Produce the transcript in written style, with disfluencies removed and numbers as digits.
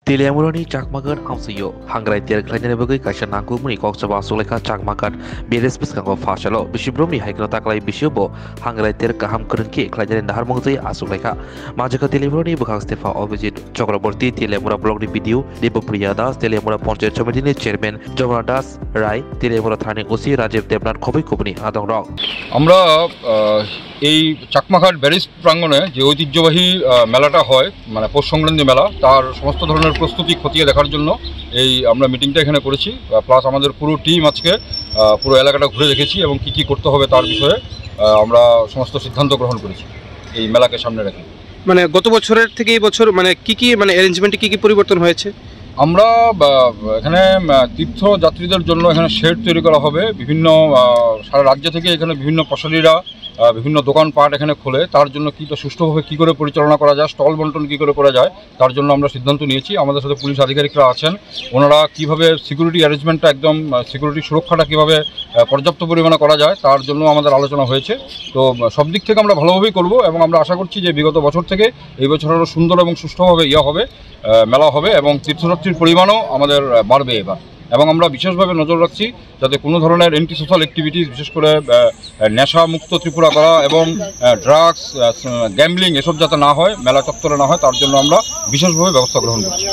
Teleamurani Chakmagan Hamsiyo, Hangrai Tier Klenebugi Kashanangumri, Koksaba Suleka Chakmakan, Bierespiska Fashalo, Bishibromi, Haiknotakla Bishobo, Hangrai Tier Kaham Kurunki, Klajan and Harmonzi, Asuleka, Majaka Teleamurani, Bukang Stefa, Opposite, Chokraborti, Teleamura Blog Video, Depo Priyadas, Teleamura Ponche Chomadini, Chairman, Jonadas, Rai, Teleamura Thani Usi, Rajiv Debnan Kobi Kupuni, Adong Rock. আমরা এই Chakmaghat barrage প্রাঙ্গণে যে ঐতিহ্যবাহী মেলাটা হয় মানে পৌষ সংক্রান্তি মেলা তার সমস্ত ধরনের প্রস্তুতি খতিয়ে দেখার জন্য এই আমরা মিটিংটা এখানে করেছি প্লাস আমাদের পুরো টিম আজকে পুরো এলাকাটা ঘুরে দেখেছি এবং কি করতে হবে তার বিষয়ে আমরা সমস্ত সিদ্ধান্ত গ্রহণ করেছি এই মেলাকে সামনে রেখে। মানে গত বছরের থেকে এই বছর মানে কি মানে অ্যারেঞ্জমেন্টে কি পরিবর্তন হয়েছে? আমরা এখানে তীর্থযাত্রীদের জন্য এখানে শেড তৈরি করা হবে বিভিন্ন সারা রাজ্য থেকে এখানে বিভিন্ন পশালীরা বিভিন্ন দোকানপাট এখানে খোলে তার জন্য সুষ্ঠুভাবে কী করে পরিচালনা করা যায় স্টল বন্টন কী করে করা যায় তার জন্য আমরা সিদ্ধান্ত নিয়েছি। আমাদের সাথে পুলিশ আধিকারিকরা আছেন ওনারা কীভাবে সিকিউরিটি অ্যারেঞ্জমেন্টটা একদম সিকিউরিটি সুরক্ষাটা কীভাবে পর্যাপ্ত পরিমাণে করা যায় তার জন্য আমাদের আলোচনা হয়েছে। তো সব দিক থেকে আমরা ভালোভাবেই করব এবং আমরা আশা করছি যে বিগত বছর থেকে এই বছর আরও সুন্দর এবং সুষ্ঠুভাবে হবে মেলা হবে এবং তীর্থযাত্রীর পরিমাণও আমাদের বাড়বে এবার এবং আমরা বিশেষভাবে নজর রাখছি যাতে কোনো ধরনের অ্যান্টি সোশ্যাল অ্যাক্টিভিটিস বিশেষ করে নেশা মুক্ত ত্রিপুরা করা এবং ড্রাগস গ্যাম্বলিং এসব যাতে না হয় মেলা চত্বরে না হয় তার জন্য আমরা বিশেষভাবে ব্যবস্থা গ্রহণ করছি।